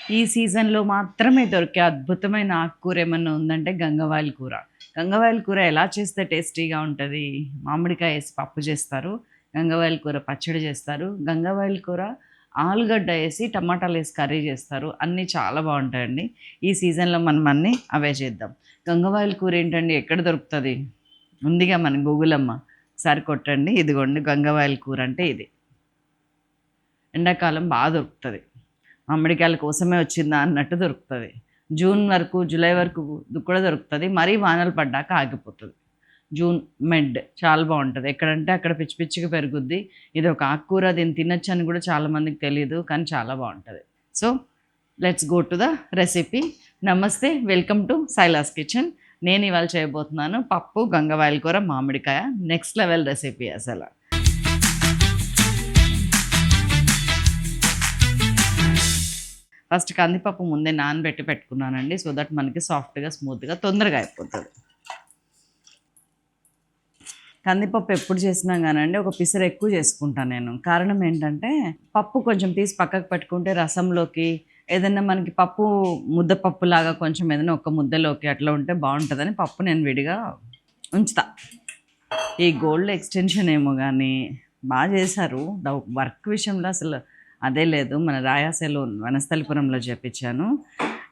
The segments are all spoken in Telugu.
ఈ సీజన్‌లో మాత్రమే దొరికే అద్భుతమైన ఆకుకూర ఏమన్నా ఉందంటే గంగవాయల కూర. గంగవాయల కూర ఎలా చేస్తే టేస్టీగా ఉంటది? మామిడికాయ ఏసి పప్పు చేస్తారు. గంగవాయల కూర పచ్చడి చేస్తారు. గంగవాయల కూర ఆలుగడ్డ ఏసి, టమాటాలేసి కర్రీ చేస్తారు. అన్నీ చాలా బావుంటాయండి. ఈ సీజన్‌లో మనం అన్నీ అవే చేద్దాం. గంగవాయల కూర ఏంటండి ఎక్కడ దొరుకుతది? ఉందిగా మన గూగుల్ అమ్మ. ఒకసారి కొట్టండి. ఇదిగోండి గంగవాయల కూర అంటే ఇది. ఎండాకాలం దొరుకుతది. మామిడికాయల కోసమే వచ్చిందా అన్నట్టు దొరుకుతది. జూన్ వరకు, జూలై వరకు కూడా దొరుకుతది. మరీ వానలు పడ్డాక ఆగిపోతది. జూన్ మిడ్ చాలా బావుంటది. ఎక్కడంటే అక్కడ పిచ్చి పిచ్చిగా పెరుగుద్ది. ఇదొక ఆకుకూర, దీన్ని తినొచ్చని కూడా చాలా మందికి తెలీదు. కానీ చాలా బావుంటది. So, let's go to the recipe. నమస్తే, వెల్కమ్ టు సైలాస్ కిచెన్. నేను ఇవాళ చేయబోతున్నాను పప్పు, గంగవాయల కూర, మామిడికాయ. నెక్స్ట్ లెవెల్ రెసిపీ అసల. ఫస్ట్ కందిపప్పు ముందే నానబెట్టి పెట్టుకున్నానండి. సో దట్ మనకి సాఫ్ట్‌గా, స్మూత్‌గా తొందరగా అయిపోతది. కందిపప్పు ఎప్పుడు చేసినా గానండి ఒక పిసరు ఎక్కువ చేసుకుంటాను నేను. కారణం ఏంటంటే పప్పు కొంచెం తీసి పక్కకు పెట్టుకుంటే రసంలోకి ఏదన్నా మనకి పప్పు ముద్దపప్పులాగా కొంచెం ఏదైనా ఒక ముద్దలోకి అట్లా ఉంటే బావుంటదని పప్పు నేను విడిగా ఉంచుతా. ఈ గోల్డ్ ఎక్స్‌టెన్షన్ ఏమో గానీ చేశారు. వర్క్ విషయంలో అసలు అదే లేదు. మన రాయాసలో వనస్థలిపురంలో చేపిచ్చాను.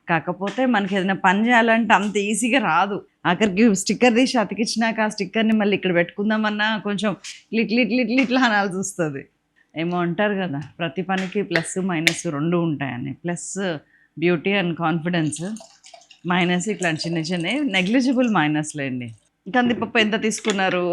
కాకపోతే మనకేదైనా పని చేయాలంటే అంత ఈజీగా రాదు. ఆఖరికి స్టిక్కర్ తీసి అతికిచ్చినాక ఆ స్టిక్కర్‌ని మళ్ళీ ఇక్కడ పెట్టుకుందామన్నా కొంచెం ఇట్లా అనాల్సొస్తది. ఏమో అంటారు గదా! ప్రతి పనికి ప్లస్, మైనస్ 2 ఉంటాయని. Plus beauty and confidence. Minus ఇట్లాంటి చిన్న చిన్నయి నెగ్లిజిబుల్ మైనస్‌లేండి. కందిపప్పు ఎంత తీసుకున్నారు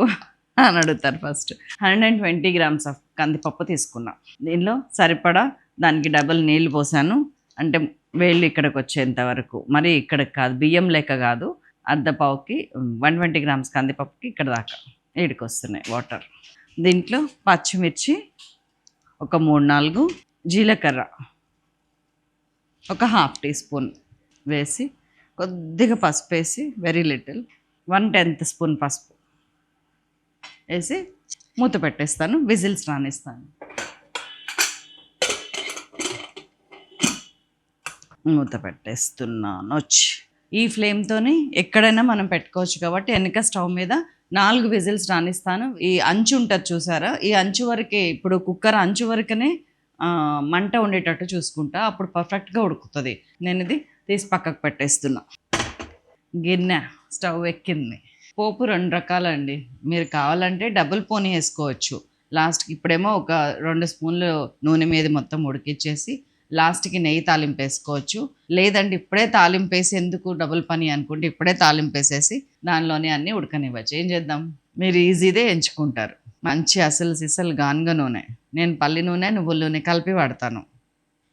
అని అడుగుతారు ఫస్ట్. 120 గ్రామ్స్ ఆఫ్ కందిపప్పు తీసుకున్నా. దీనిలో సరిపడా దానికి డబుల్ నీళ్ళు పోసాను. అంటే వేళ్ళు ఇక్కడికొచ్చేంత వరకు. మరి ఇక్కడికి కాదు, బియ్యం లెక్క కాదు. అర్ధపావుకి 120 గ్రామ్స్ కందిపప్పుకి ఇక్కడ దాకా ఈడికొస్తున్నాయి వాటర్. దీంట్లో పచ్చిమిర్చి ఒక 3, 4, జీలకర్ర ఒక హాఫ్ టీ స్పూన్ వేసి, కొద్దిగా పసుపేసి, వెరీ లిటిల్ 1/10 స్పూన్ పసుపు వేసి మూత పెట్టేస్తాను. విజిల్స్ రానిస్తాను. మూత పెట్టేస్తున్నాను. ఈ ఫ్లేమ్‌తోని ఎక్కడైనా మనం పెట్టుకోవచ్చు కాబట్టి వెనక స్టవ్ మీద 4 విజిల్స్ రానిస్తాను. ఈ అంచు ఉంటది చూసారా? ఈ అంచు వరకే, ఇప్పుడు కుక్కర్ అంచు వరకనే మంట ఉండేటట్టు చూసుకుంటా. అప్పుడు పర్ఫెక్ట్‌గా ఉడుకుతది. నేను ఇది తీసి పక్కకు పెట్టేస్తున్నా. గిన్నె స్టవ్ ఎక్కింది. పోపు 2 రకాలండి. మీరు కావాలంటే డబుల్ పోనీ వేసుకోవచ్చు. లాస్ట్‌కి ఇప్పుడేమో ఒక 2 స్పూన్లు నూనె మీద మొత్తం ఉడికిచ్చేసి లాస్ట్‌కి నెయ్యి తాలింపేసుకోవచ్చు. లేదంటే ఇప్పుడే తాలింపేసి ఎందుకు డబుల్ పని అనుకుంటే ఇప్పుడే తాలింపేసేసి దానిలోనే అన్నీ ఉడకనివ్వచ్చు. ఏం చేద్దాం? మీరు ఈజీదే ఎంచుకుంటారు. మంచి అసలు సిసలు గానుగ నూనె. నేను పల్లి నూనె, నువ్వుల నూనె కలిపి వాడతాను.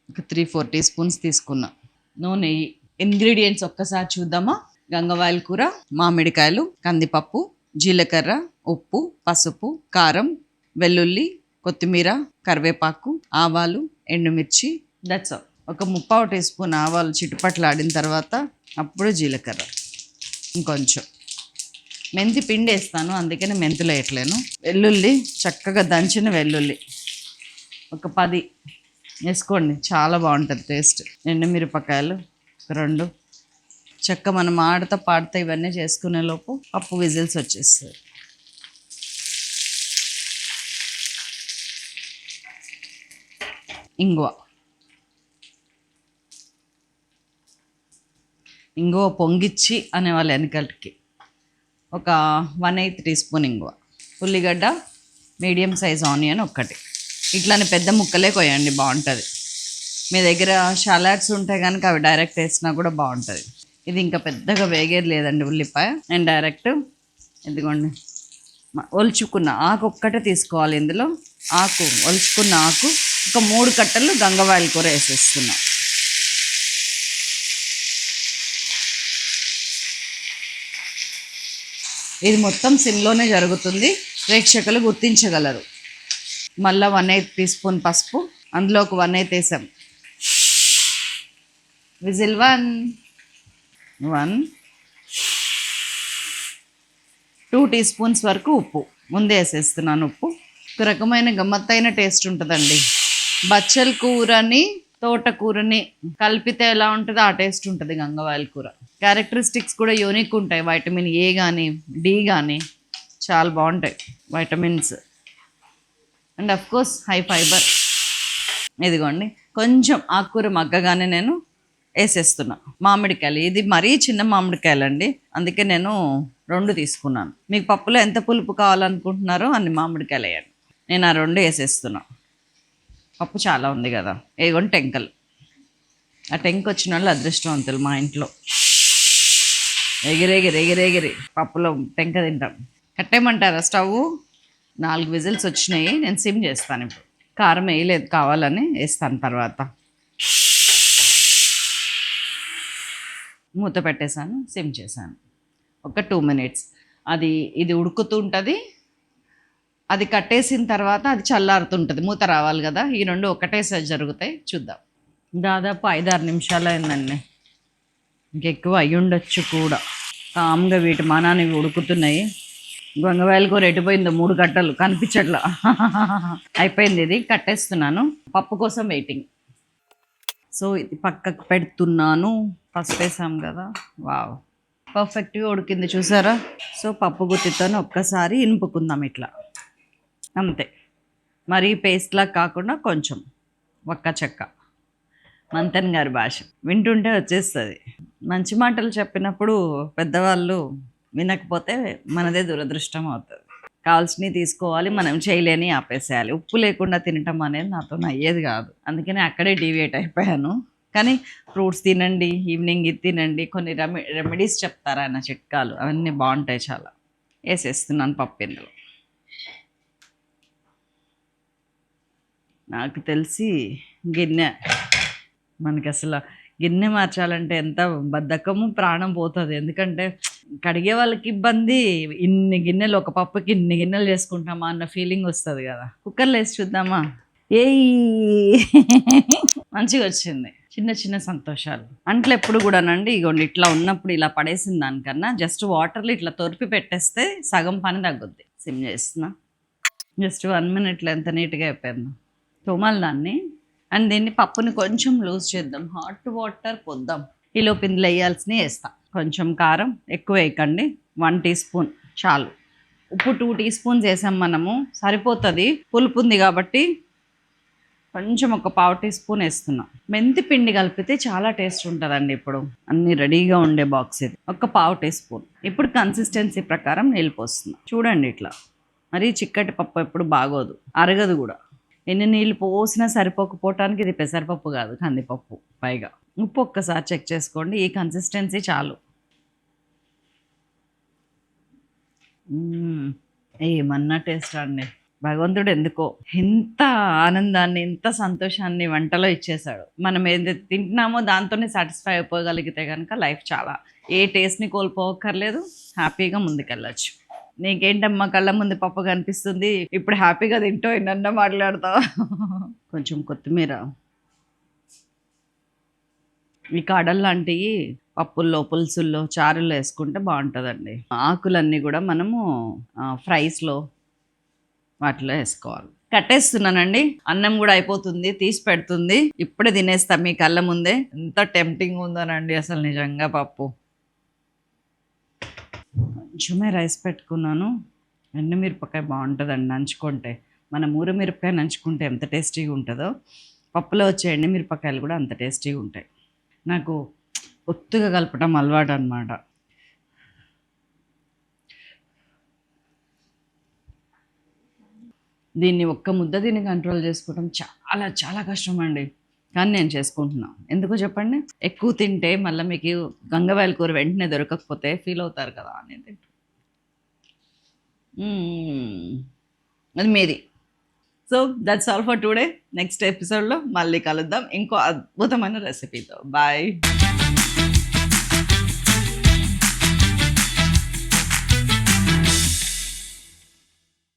ఒక 3, 4 టీ స్పూన్స్ తీసుకున్నా. నూనె. ఇంగ్రీడియంట్స్ ఒక్కసారి చూద్దామా? గంగవాయల కూర, మామిడికాయలు, కందిపప్పు, జీలకర్ర, ఉప్పు, పసుపు, కారం, వెల్లుల్లి, కొత్తిమీర, కరివేపాకు, ఆవాలు, ఎండుమిర్చి. That's all. ఒక 3/4 టీ స్పూన్ ఆవాలు చిటుపట్లాడిన తర్వాత అప్పుడు జీలకర్ర, ఇంకొంచెం మెంతి పిండి వేస్తాను, అందుకని మెంతులు వేయట్లేను. వెల్లుల్లి, చక్కగా దంచిన వెల్లుల్లి ఒక 10 వేసుకోండి, చాలా బాగుంటుంది టేస్ట్. ఎండుమిరపకాయలు 2. చక్క మనం ఆడతా పాడతా ఇవన్నీ చేసుకునే లోపు పప్పు విజిల్స్ వచ్చేస్తాయి. ఇంగువ పొంగిచ్చి అనేవాళ్ళు వెనకటికి. ఒక 1/8 టీ స్పూన్ ఇంగువ. ఉల్లిగడ్డ, మీడియం సైజ్ ఆనియన్ ఒకటి. ఇట్లానే పెద్ద ముక్కలే కొయ్యండి, బాగుంటుంది. మీ దగ్గర షలాడ్స్ ఉంటే కనుక అవి డైరెక్ట్ వేసినా కూడా బాగుంటుంది. ఇది ఇంకా పెద్దగా వేగేది లేదండి ఉల్లిపాయ. నేను డైరెక్ట్ ఇదిగోండి ఒలుచుకున్న ఆకు ఒక్కటే తీసుకోవాలి. ఇందులో ఒలుచుకున్న ఆకు ఒక 3 కట్టలు గంగవాయల కూర వేసేస్తున్నా. ఇది మొత్తం సిమ్లోనే జరుగుతుంది, ప్రేక్షకులు గుర్తించగలరు. మళ్ళీ 1/8 టీ స్పూన్ పసుపు, అందులో ఒక 1/8 వేసాం. విజిల్ 1. 2 టీ స్పూన్స్ వరకు ఉప్పు ముందే వేసేస్తున్నాను. ఉప్పు ఒక రకమైన గమ్మత్తైన టేస్ట్ ఉంటుందండి. బచ్చల కూరని తోటకూరని కలిపితే ఎలా ఉంటుందో ఆ టేస్ట్ ఉంటుంది గంగవాయల కూర. క్యారెక్టరిస్టిక్స్ కూడా యూనిక్ ఉంటాయి. వైటమిన్ ఏ కానీ డి కానీ చాలా బాగుంటాయి vitamins. And of course high fibre. ఇదిగోండి కొంచెం ఆకుకూర మగ్గగానే నేను వేసేస్తున్నా మామిడికాయలు. ఇది మరీ చిన్న మామిడికాయలండి, అందుకే నేను 2 తీసుకున్నాను. మీకు పప్పులో ఎంత పులుపు కావాలనుకుంటున్నారో అన్ని మామిడికాయలు వేయండి. నేను ఆ 2 వేసేస్తున్నా. పప్పు చాలా ఉంది కదా. ఏగోండి టెంకలు. ఆ టెంక వచ్చిన వాళ్ళు అదృష్టవంతులు మా ఇంట్లో. ఎగిరెగిరి పప్పులో టెంక తింటాం. కట్టేయమంటారా స్టవ్? 4 విజిల్స్ వచ్చినాయి. నేను సిమ్ చేస్తాను. ఇప్పుడు కారం వేయలేదు, కావాలని వేస్తాను తర్వాత. మూత పెట్టేశాను, సిమ్ చేశాను. ఒక 2 మినిట్స్ ఇది ఉడుకుతూ ఉంటుంది. అది కట్టేసిన తర్వాత అది చల్లారుతుంటుంది, మూత రావాలి కదా. ఈ 2 ఒకటేసారి జరుగుతాయి. చూద్దాం. దాదాపు 5-6 నిమిషాలు అయిందండి, ఇంకెక్కువ అయ్యి ఉండొచ్చు కూడా. కామ్గా వీటి మానాన్ని ఉడుకుతున్నాయి. గంగవాయల కూర ఎటుపోయిందో 3 గంటలు కనిపించట్లా. అయిపోయింది. ఇది కట్టేస్తున్నాను. పప్పు కోసం వెయిటింగ్. సో ఇది పక్కకు పెడుతున్నాను. ఫస్ట్ వేసాం కదా. వావ్, పర్ఫెక్ట్గా ఉడికింది చూసారా. సో పప్పు గుత్తితో ఒక్కసారి ఇనుపుకుందాం ఇట్లా, అంతే. మరీ పేస్ట్లా కాకుండా కొంచెం ఒక్క చెక్క. మంతన్ గారి భాష వింటుంటే వచ్చేస్తుంది. మంచి మాటలు చెప్పినప్పుడు పెద్దవాళ్ళు వినకపోతే మనదే దురదృష్టం అవుతుంది. కావాల్సినవి తీసుకోవాలి, మనం చేయలేని ఆపేసేయాలి. ఉప్పు లేకుండా తినటం అనేది నాతో అయ్యేది కాదు. అందుకని అక్కడే డీవియేట్ అయిపోయాను. కానీ ఫ్రూట్స్ తినండి, ఈవినింగ్ ఇది తినండి, కొన్ని రెమెడీస్ చెప్తారు ఆయన, చిట్కాలు, అవన్నీ బాగుంటాయి చాలా. వేసేస్తున్నాను పప్పు ఇందులో. నాకు తెలిసి గిన్నె, మనకి అసలు గిన్నె మార్చాలంటే ఎంత బద్ధకము, ప్రాణం పోతుంది. ఎందుకంటే కడిగే వాళ్ళకి ఇబ్బంది. ఇన్ని గిన్నెలు, ఒక పప్పుకి ఇన్ని గిన్నెలు చేసుకుంటామా అన్న ఫీలింగ్ వస్తుంది కదా. కుక్కర్లో వేసి చూద్దామా. మంచిగా వచ్చింది. చిన్న చిన్న సంతోషాలు. అంట్లు ఎప్పుడు కూడానండి ఇగోండి ఇట్లా ఉన్నప్పుడు ఇలా పడేసిన దానికన్నా జస్ట్ వాటర్లో ఇట్లా తొరిపి పెట్టేస్తే సగం పని తగ్గుద్ది. సిమ్ చేస్తున్నా. జస్ట్ 1 మినిట్లో ఎంత నీట్గా అయిపోయింది. తోమాలి దాన్ని. అండ్ దీన్ని పప్పుని కొంచెం లూజ్ చేద్దాం. హాట్ వాటర్ పోద్దాం. ఈలో పిందులు వేయాల్సినవి వేస్తాం. కొంచెం కారం ఎక్కువ వేయకండి, 1 టీ స్పూన్ చాలు. ఉప్పు 2 టీ స్పూన్స్ వేసాం మనము, సరిపోతుంది. పులుపు ఉంది కాబట్టి కొంచెం ఒక 1/2 టీ స్పూన్ వేస్తున్నాం. మెంతి పిండి కలిపితే చాలా టేస్ట్ ఉంటుందండి. ఇప్పుడు అన్ని రెడీగా ఉండే బాక్స్ ఇది. ఒక 1/2 టీ స్పూన్. ఇప్పుడు కన్సిస్టెన్సీ ప్రకారం నీళ్ళు పోస్తున్నాం. చూడండి ఇట్లా. మరీ చిక్కటి పప్పు ఎప్పుడు బాగోదు, అరగదు కూడా. ఎన్ని నీళ్ళు పోసినా సరిపోకపోవటానికి ఇది పెసరపప్పు కాదు, కందిపప్పు. పైగా ఉప్పు ఒక్కసారి చెక్ చేసుకోండి. ఈ కన్సిస్టెన్సీ చాలు. ఏమన్నా టేస్ట్ అండి. భగవంతుడు ఎందుకో ఇంత ఆనందాన్ని, ఇంత సంతోషాన్ని వంటలో ఇచ్చేశాడు. మనం ఏదైతే తింటున్నామో దాంతోనే సాటిస్ఫై అయిపోగలిగితే కనుక లైఫ్ చాలా, ఏ టేస్ట్ని కోల్పోకర్లేదు, హ్యాపీగా ముందుకెళ్ళచ్చు. నీకేంటమ్మా కళ్ళ ముందు పప్పు కనిపిస్తుంది, ఇప్పుడు హ్యాపీగా తింటూ ఎన్నన్నా మాట్లాడతావు. కొంచెం కొత్తిమీర. ఈ కాడలు లాంటివి పప్పుల్లో, పులుసుల్లో, చారుల్లో వేసుకుంటే బాగుంటుందండి. ఆకులన్నీ కూడా మనము ఫ్రైస్లో వాటిలో వేసుకోవాలి. కట్టేస్తున్నానండి. అన్నం కూడా అయిపోతుంది, తీసి పెడుతుంది. ఇప్పుడే తినేస్తాం మీ కళ్ళ ముందే. ఎంత టెంప్టింగ్ ఉందోనండి అసలు నిజంగా. పప్పు కొంచెమే రైస్ పెట్టుకున్నాను. ఎండుమిరపకాయ బాగుంటుందండి నంచుకుంటే. మన ఊరమిరపకాయ నంచుకుంటే ఎంత టేస్టీగా ఉంటుందో పప్పులో వచ్చే ఎండుమిరపకాయలు కూడా అంత టేస్టీగా ఉంటాయి. నాకు ఒత్తుగా కలపటం అలవాటు అనమాట. దీన్ని ఒక్క ముద్ద దీన్ని కంట్రోల్ చేసుకోవడం చాలా చాలా కష్టం అండి. కానీ నేను చేసుకుంటున్నాను. ఎందుకో చెప్పండి. ఎక్కువ తింటే మళ్ళీ మీకు గంగవాయల కూర వెంటనే దొరకకపోతే ఫీల్ అవుతారు కదా అనేది. అది మీది. So that's all for today. Next ఎపిసోడ్లో మళ్ళీ కలుద్దాం ఇంకో అద్భుతమైన రెసిపీతో. బాయ్.